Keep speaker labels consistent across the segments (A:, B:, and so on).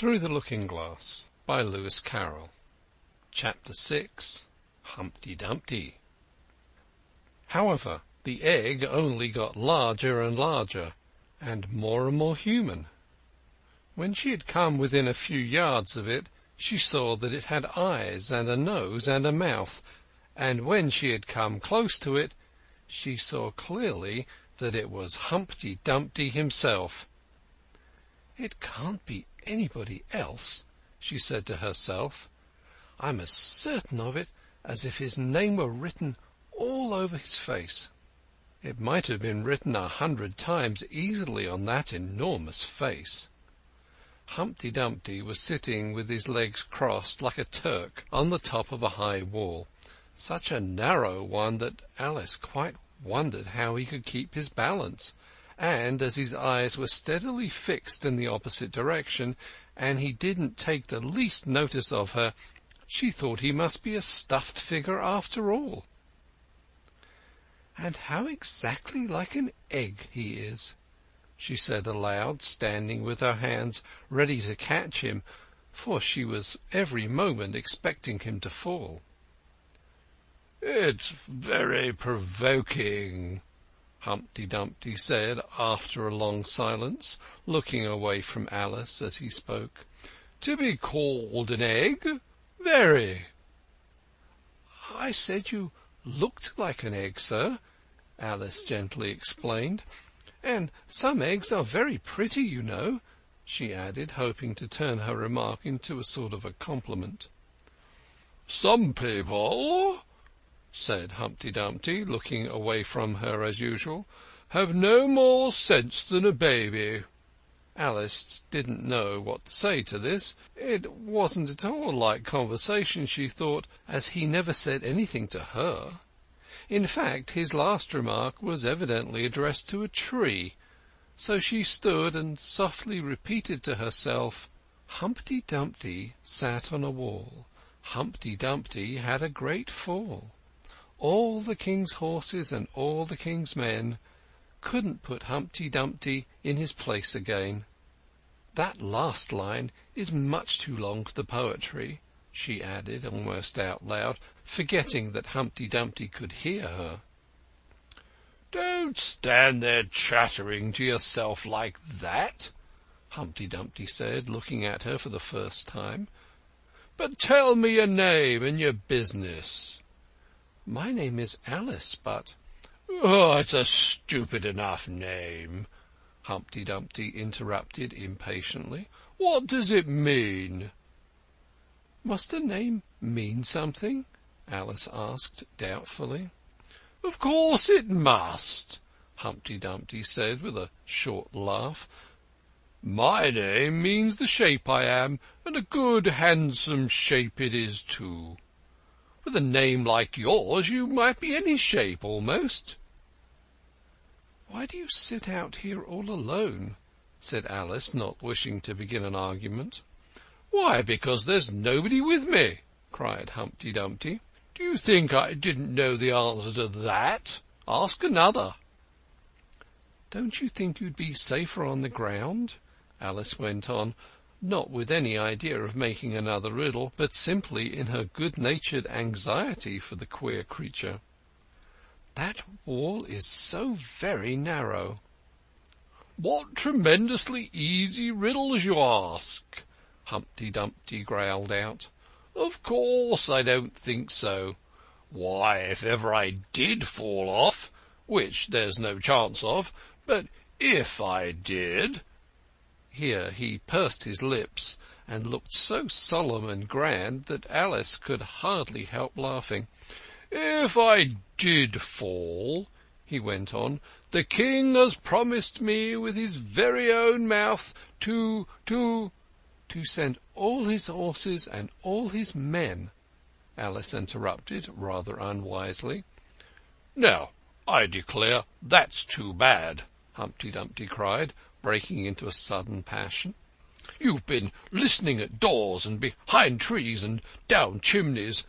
A: Through the Looking-Glass by Lewis Carroll. Chapter 6. Humpty Dumpty. However, the egg only got larger and larger, and more human. When she had come within a few yards of it, she saw that it had eyes and a nose and a mouth, and when she had come close to it, she saw clearly that it was Humpty Dumpty himself. "It can't be anybody else," she said to herself. "I'm as certain of it as if his name were written all over his face." It might have been written 100 times easily on that enormous face. Humpty Dumpty was sitting with his legs crossed like a Turk on the top of a high wall, such a narrow one that Alice quite wondered how he could keep his balance, and as his eyes were steadily fixed in the opposite direction, and he didn't take the least notice of her, she thought he must be a stuffed figure after all. "And how exactly like an egg he is," she said aloud, standing with her hands ready to catch him, for she was every moment expecting him to fall. "It's very provoking," Humpty Dumpty said after a long silence, looking away from Alice as he spoke. "To be called an egg. Very." "I said you looked like an egg, sir," Alice gently explained. "And some eggs are very pretty, you know," she added, hoping to turn her remark into a sort of a compliment. "Some people," said Humpty Dumpty, looking away from her as usual, "have no more sense than a baby." Alice didn't know what to say to this. It wasn't at all like conversation, she thought, as he never said anything to her. In fact, his last remark was evidently addressed to a tree, so she stood and softly repeated to herself, "Humpty Dumpty sat on a wall. Humpty Dumpty had a great fall. All the king's horses and all the king's men couldn't put Humpty Dumpty in his place again." That last line is much too long for the poetry, she added almost out loud, forgetting that Humpty Dumpty could hear her. "Don't stand there chattering to yourself like that," Humpty Dumpty said, looking at her for the first time. "But tell me your name and your business." "My name is Alice, but—" "Oh, it's a stupid enough name," Humpty Dumpty interrupted impatiently. "What does it mean?" "Must a name mean something?" Alice asked doubtfully. "Of course it must," Humpty Dumpty said with a short laugh. "My name means the shape I am, and a good handsome shape it is too. With a name like yours you might be any shape almost." "Why do you sit out here all alone?" said Alice, not wishing to begin an argument. "Why, because there's nobody with me," cried Humpty Dumpty. "Do you think I didn't know the answer to that? Ask another." "Don't you think you'd be safer on the ground?" Alice went on, not with any idea of making another riddle, but simply in her good-natured anxiety for the queer creature. "That wall is so very narrow." "What tremendously easy riddles you ask!" Humpty Dumpty growled out. "Of course I don't think so. Why, if ever I did fall off, which there's no chance of, but if I did—" Here he pursed his lips and looked so solemn and grand that Alice could hardly help laughing. "If I did fall," he went on, "the king has promised me with his very own mouth to send all his horses and all his men," Alice interrupted rather unwisely. "Now, I declare that's too bad," Humpty Dumpty cried, breaking into a sudden passion. "You've been listening at doors and behind trees and down chimneys,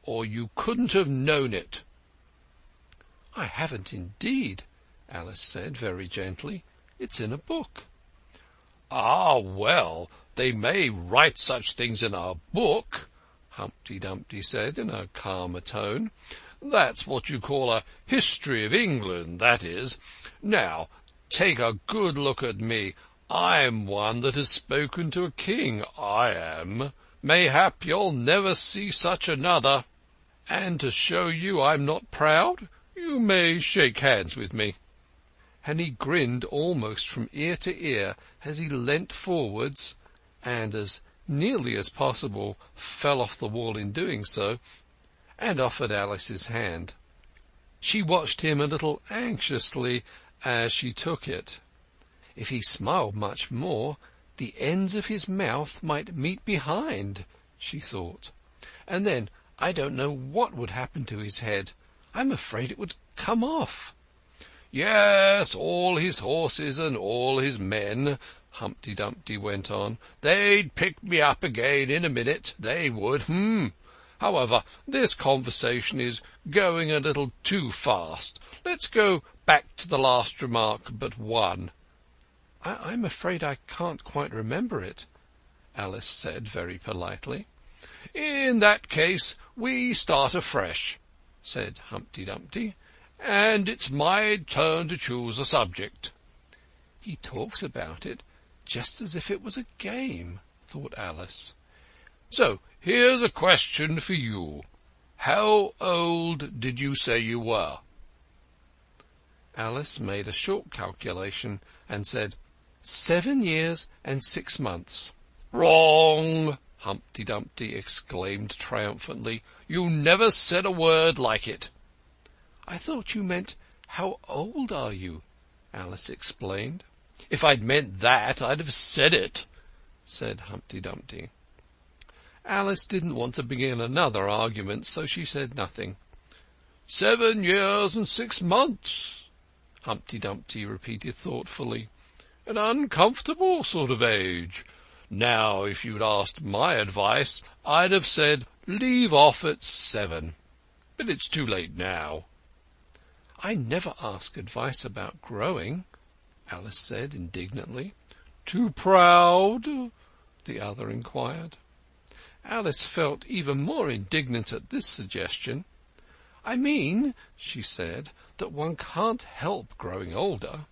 A: or you couldn't have known it." "I haven't indeed," Alice said very gently. "It's in a book." "Ah, well, They may write such things in a book, Humpty Dumpty said in a calmer tone. That's what you call a history of England, that is. Now, take a good look at me. I'm one that has spoken to a king, I am. Mayhap you'll never see such another. And to show you I'm not proud, you may shake hands with me." And he grinned almost from ear to ear as he leant forwards, and as nearly as possible fell off the wall in doing so, and offered Alice his hand. She watched him a little anxiously as she took it. If he smiled much more, the ends of his mouth might meet behind, she thought, and then I don't know what would happen to his head. I'm afraid it would come off. "Yes, all his horses and all his men," Humpty Dumpty went on. "They'd pick me up again in a minute, they would. However, this conversation is going a little too fast. Let's go back to the last remark but one." I'm afraid I can't quite remember it," Alice said very politely. "In that case we start afresh," said Humpty Dumpty, "and it's my turn to choose a subject." "He talks about it just as if it was a game," thought Alice. "So here's a question for you. How old did you say you were?" Alice made a short calculation and said, 7 years and 6 months. "Wrong!" Humpty Dumpty exclaimed triumphantly. "You never said a word like it." "I thought you meant, how old are you?" Alice explained. "If I'd meant that, I'd have said it," said Humpty Dumpty. Alice didn't want to begin another argument, so she said nothing. 7 years and 6 months, Humpty Dumpty repeated thoughtfully. "An uncomfortable sort of age. Now, if you'd asked my advice, I'd have said leave off at 7. But it's too late now." "I never ask advice about growing," Alice said indignantly. "Too proud?" the other inquired. Alice felt even more indignant at this suggestion. "I mean," she said, "that one can't help growing older."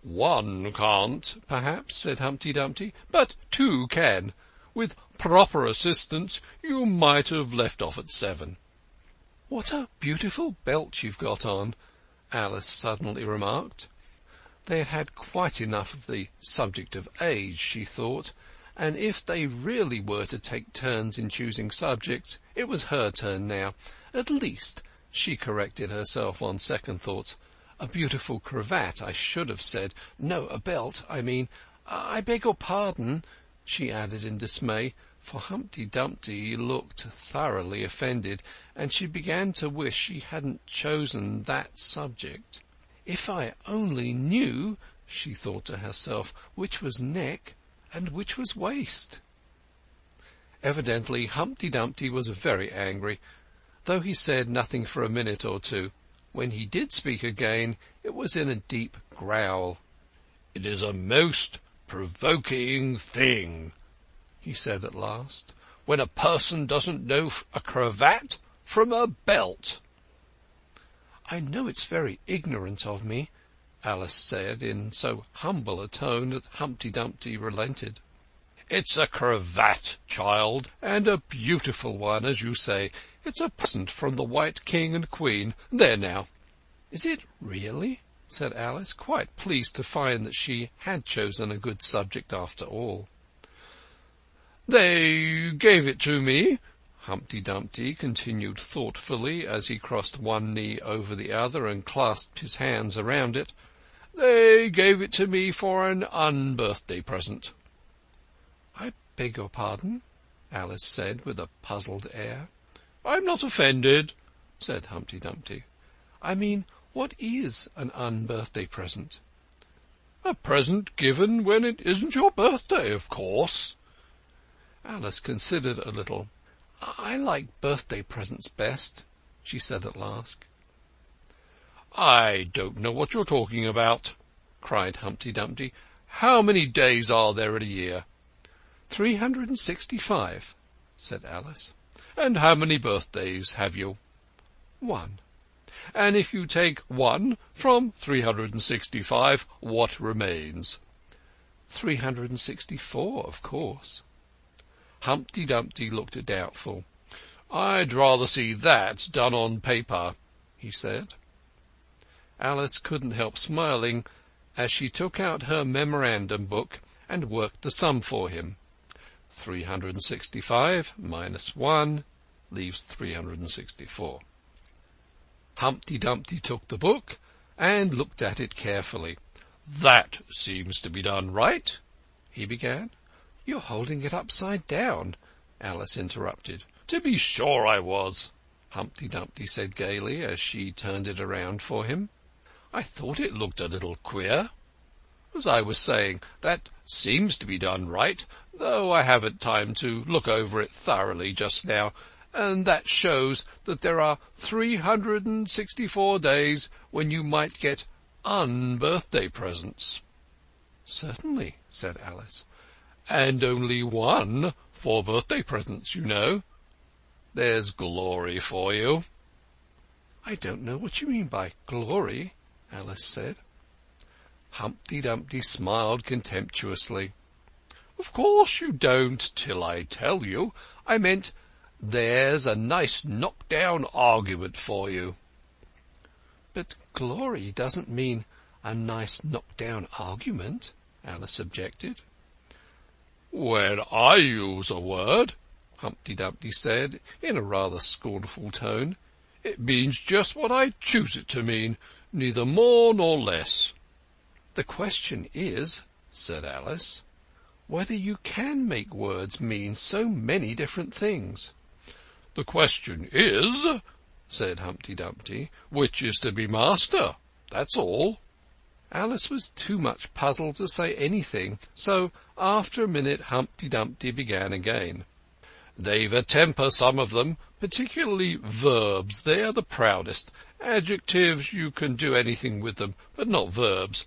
A: "One can't, perhaps," said Humpty Dumpty, "but 2 can. With proper assistance you might have left off at 7. "What a beautiful belt you've got on," Alice suddenly remarked. They had had quite enough of the subject of age, she thought, and if they really were to take turns in choosing subjects, it was her turn now. At least, she corrected herself on second thoughts. A beautiful cravat, I should have said. No, a belt, I mean. I beg your pardon, she added in dismay, for Humpty Dumpty looked thoroughly offended, and she began to wish she hadn't chosen that subject. If I only knew, she thought to herself, which was neck and which was waist. Evidently Humpty Dumpty was very angry, though he said nothing for a minute or two. When he did speak again, it was in a deep growl. "It is a most provoking thing," he said at last, "when a person doesn't know a cravat from a belt." "I know it's very ignorant of me," Alice said in so humble a tone that Humpty Dumpty relented. "It's a cravat, child, and a beautiful one, as you say. It's a present from the White King and Queen. There now." "Is it really?" said Alice, quite pleased to find that she had chosen a good subject after all. "They gave it to me," Humpty Dumpty continued thoughtfully, as he crossed one knee over the other and clasped his hands around it. "They gave it to me for an unbirthday present." "I beg your pardon?" Alice said with a puzzled air. "I'm not offended," said Humpty Dumpty. "I mean, what is an unbirthday present?" "A present given when it isn't your birthday, of course." Alice considered a little. "I like birthday presents best," she said at last. "I don't know what you're talking about," cried Humpty Dumpty. "How many days are there in a year?" 365, said Alice. And how many birthdays have you? 1. And if you take 1 from 365, what remains? 364, of course. Humpty Dumpty looked doubtful. I'd rather see that done on paper, he said. Alice couldn't help smiling as she took out her memorandum book and worked the sum for him. 365 minus 1 leaves 364. Humpty Dumpty took the book and looked at it carefully. That seems to be done right, he began. You're holding it upside down, Alice interrupted. To be sure I was, Humpty Dumpty said gaily as she turned it around for him. I thought it looked a little queer. As I was saying, that seems to be done right, though I haven't time to look over it thoroughly just now, and that shows that there are 364 days when you might get un-birthday presents. Certainly, said Alice. And only 1 for birthday presents, you know. There's glory for you. I don't know what you mean by glory, Alice said. Humpty Dumpty smiled contemptuously. Of course you don't till I tell you. I meant, there's a nice knock-down argument for you. But glory doesn't mean a nice knock-down argument, Alice objected. When I use a word, Humpty Dumpty said in a rather scornful tone, it means just what I choose it to mean, neither more nor less. The question is, said Alice, whether you can make words mean so many different things. The question is, said Humpty Dumpty, which is to be master, that's all. Alice was too much puzzled to say anything, so after a minute Humpty Dumpty began again. They've a temper, some of them, particularly verbs. They're the proudest. Adjectives, you can do anything with them, but not verbs.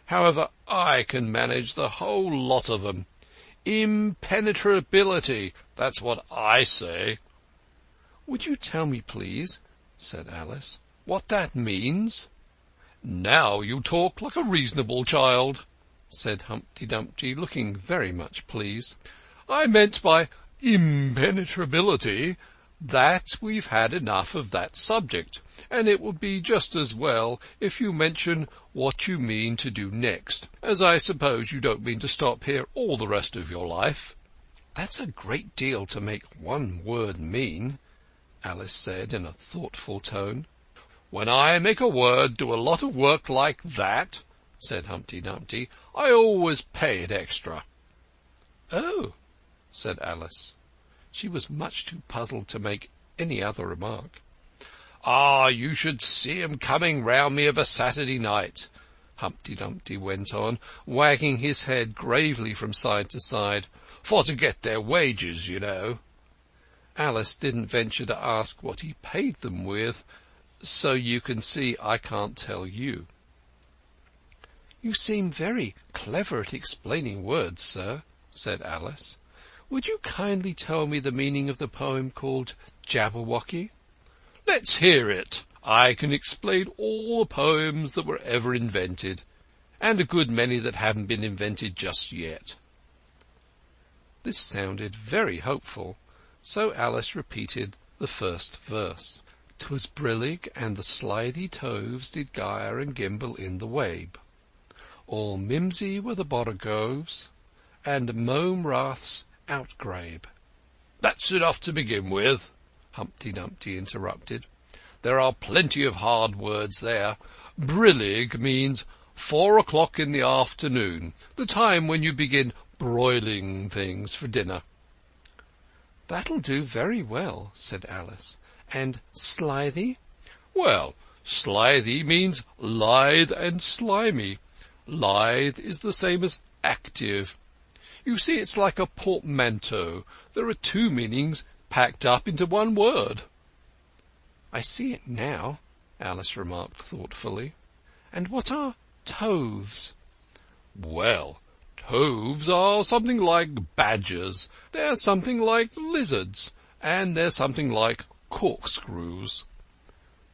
A: However, I can manage the whole lot of them. Impenetrability, that's what I say. Would you tell me, please, said Alice, what that means? Now you talk like a reasonable child, said Humpty Dumpty, looking very much pleased. I meant by impenetrability that we've had enough of that subject, and it would be just as well if you mention what you mean to do next, as I suppose you don't mean to stop here all the rest of your life. That's a great deal to make one word mean, Alice said in a thoughtful tone. When I make a word do a lot of work like that, said Humpty Dumpty, I always pay it extra. Oh, said Alice. She was much too puzzled to make any other remark. Ah, you should see 'em coming round me of a Saturday night, Humpty Dumpty went on, wagging his head gravely from side to side, for to get their wages, you know. Alice didn't venture to ask what he paid them with, so you can see I can't tell you. You seem very clever at explaining words, sir, said Alice. Would you kindly tell me the meaning of the poem called Jabberwocky? Let's hear it. I can explain all the poems that were ever invented, and a good many that haven't been invented just yet. This sounded very hopeful, so Alice repeated the first verse. 'Twas brillig, and the slithy toves did gyre and gimble in the wabe. All mimsy were the borogoves, and mome raths outgrabe. That's enough to begin with, Humpty Dumpty interrupted. There are plenty of hard words there. Brillig means 4 o'clock in the afternoon, the time when you begin broiling things for dinner. That'll do very well, said Alice. And slithy? Well, slithy means lithe and slimy. Lithe is the same as active. You see, it's like a portmanteau. There are 2 meanings packed up into one word. I see it now, Alice remarked thoughtfully. And what are toves? Well, Toves are something like badgers, they're something like lizards, and they're something like corkscrews."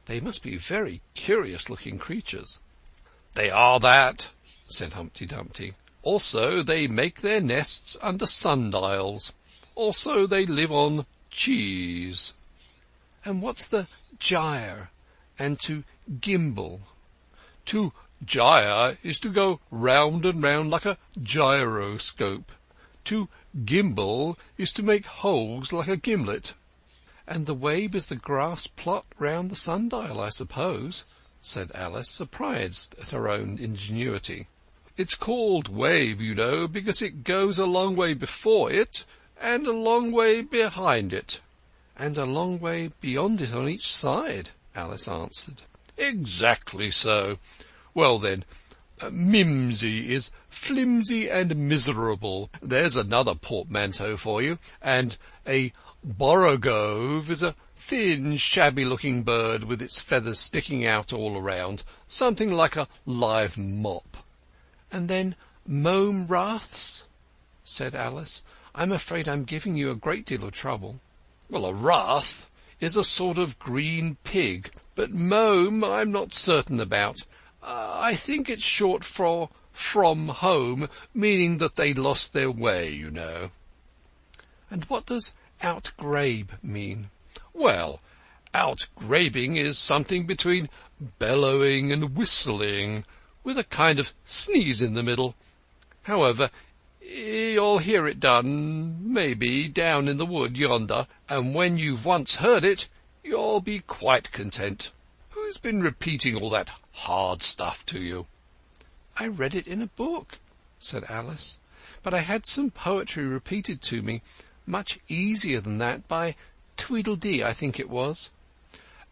A: "They must be very curious-looking creatures." "They are that," said Humpty Dumpty. "Also, they make their nests under sundials. Also, they live on cheese." "And what's the gyre and to gimble?" "To gyre is to go round and round like a gyroscope. To gimble is to make holes like a gimlet." "And the wabe is the grass plot round the sundial, I suppose," said Alice, surprised at her own ingenuity. "It's called wabe, you know, because it goes a long way before it and a long way behind it." "And a long way beyond it on each side," Alice answered. "Exactly so. Well then, mimsy is flimsy and miserable. There's another portmanteau for you. And a borough is a thin, shabby-looking bird with its feathers sticking out all around, something like a live mop." "And then mome raths?" said Alice. "I'm afraid I'm giving you a great deal of trouble." "Well, a rath is a sort of green pig, but mome I'm not certain about. I think it's short for from home, meaning that they lost their way, you know." "And what does outgrabe mean?" "Well, outgrabing is something between bellowing and whistling, with a kind of sneeze in the middle. However, you'll hear it done, maybe, down in the wood yonder, and when you've once heard it, you'll be quite content. Who's been repeating all that hard stuff to you?" "I read it in a book," said Alice, "but I had some poetry repeated to me, much easier than that, by Tweedledee, I think it was."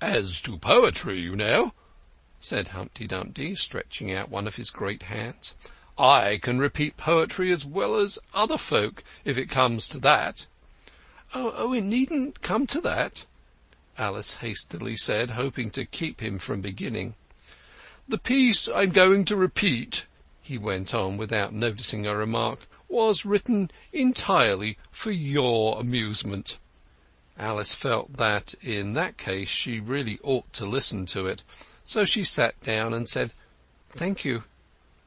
A: "As to poetry, you know," said Humpty Dumpty, stretching out one of his great hands, "I can repeat poetry as well as other folk, if it comes to that." Oh, it needn't come to that," Alice hastily said, hoping to keep him from beginning. "The piece I'm going to repeat," he went on without noticing her remark, "was written entirely for your amusement." Alice felt that in that case she really ought to listen to it, so she sat down and said, "Thank you,"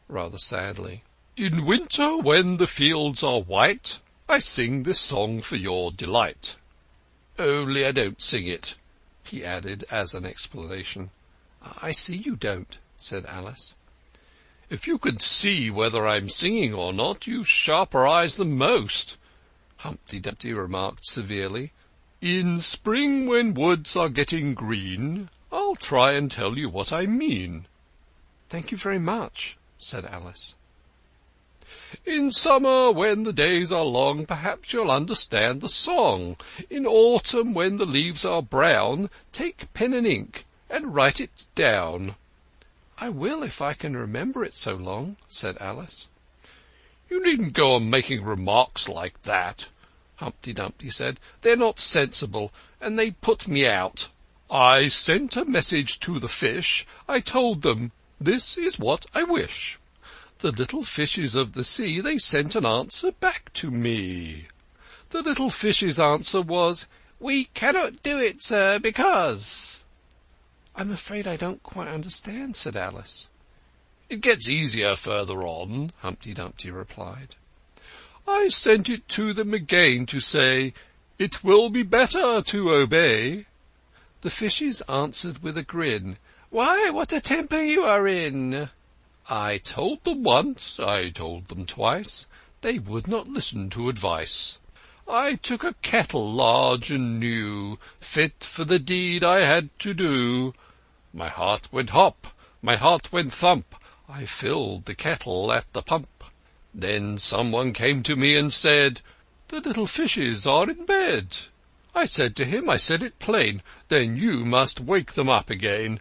A: rather sadly. "In winter, when the fields are white, I sing this song for your delight. Only I don't sing it," he added as an explanation. "I see you don't," said Alice. "If you could see whether I'm singing or not, you've sharper eyes than most," Humpty Dumpty remarked severely. "In spring, when woods are getting green, I'll try and tell you what I mean." "Thank you very much," said Alice. "In summer, when the days are long, perhaps you'll understand the song. In autumn, when the leaves are brown, take pen and ink and write it down." "I will, if I can remember it so long," said Alice. "You needn't go on making remarks like that," Humpty Dumpty said. "They're not sensible, and they put me out. I sent a message to the fish. I told them, 'This is what I wish.' The little fishes of the sea, they sent an answer back to me. The little fishes' answer was, 'We cannot do it, sir, because—'" "I'm afraid I don't quite understand," said Alice. "It gets easier further on," Humpty Dumpty replied. "I sent it to them again to say, 'It will be better to obey.' The fishes answered with a grin, 'Why, what a temper you are in!' I told them once, I told them twice, they would not listen to advice. I took a kettle large and new, fit for the deed I had to do. My heart went hop, my heart went thump, I filled the kettle at the pump. Then someone came to me and said, 'The little fishes are in bed.' I said to him, I said it plain, 'Then you must wake them up again.'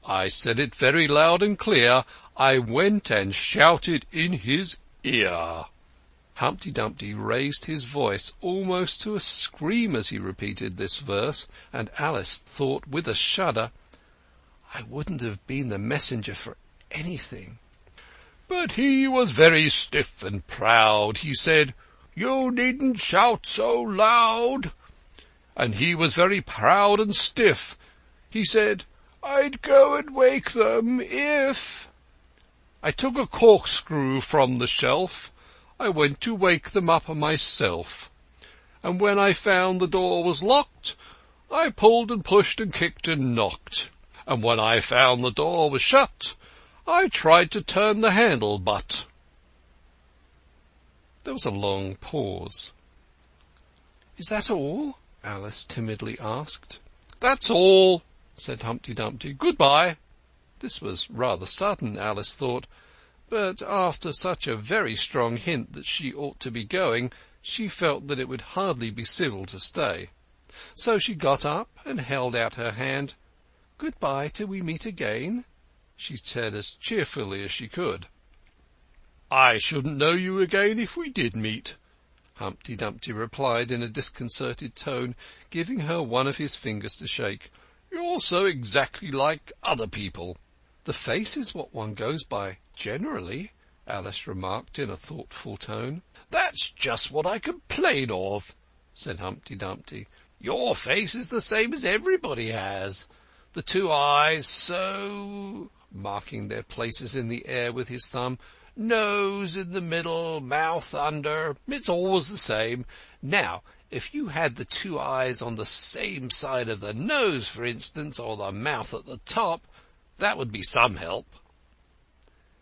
A: I said it very loud and clear, I went and shouted in his ear." Humpty Dumpty raised his voice almost to a scream as he repeated this verse, and Alice thought with a shudder, "I wouldn't have been the messenger for anything." But he was very stiff and proud. He said, "You needn't shout so loud." And he was very proud and stiff. He said, "I'd go and wake them if—" I took a corkscrew from the shelf. I went to wake them up myself. And when I found the door was locked, I pulled and pushed and kicked and knocked. And when I found the door was shut, I tried to turn the handle, but—" There was a long pause. "Is that all?" Alice timidly asked. "That's all," said Humpty Dumpty. "Good-bye." This was rather sudden, Alice thought, but after such a very strong hint that she ought to be going, she felt that it would hardly be civil to stay. So she got up and held out her hand. "Good-bye till we meet again," she said as cheerfully as she could. "I shouldn't know you again if we did meet," Humpty Dumpty replied in a disconcerted tone, giving her one of his fingers to shake. "You're so exactly like other people." "The face is what one goes by generally," Alice remarked in a thoughtful tone. "That's just what I complain of," said Humpty Dumpty. "Your face is the same as everybody has. The two eyes so," marking their places in the air with his thumb, "nose in the middle, mouth under. It's always the same. Now, if you had the two eyes on the same side of the nose, for instance, or the mouth at the top, that would be some help."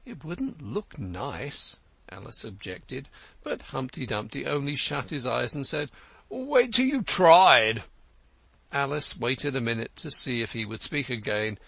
A: "It wouldn't look nice," Alice objected, but Humpty Dumpty only shut his eyes and said, "Wait till you've tried." Alice waited a minute to see if he would speak again,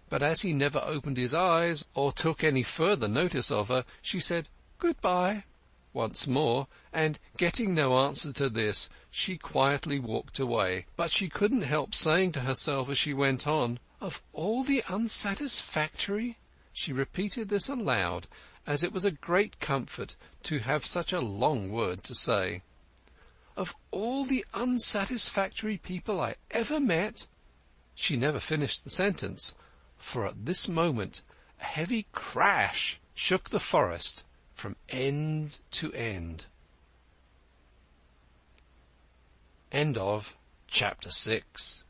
A: but as he never opened his eyes or took any further notice of her, she said "Good-bye" once more, and, getting no answer to this, she quietly walked away. But she couldn't help saying to herself as she went on, "Of all the unsatisfactory—" She repeated this aloud, as it was a great comfort to have such a long word to say. "Of all the unsatisfactory people I ever met—" She never finished the sentence, for at this moment a heavy crash shook the forest from end to end. End of Chapter 6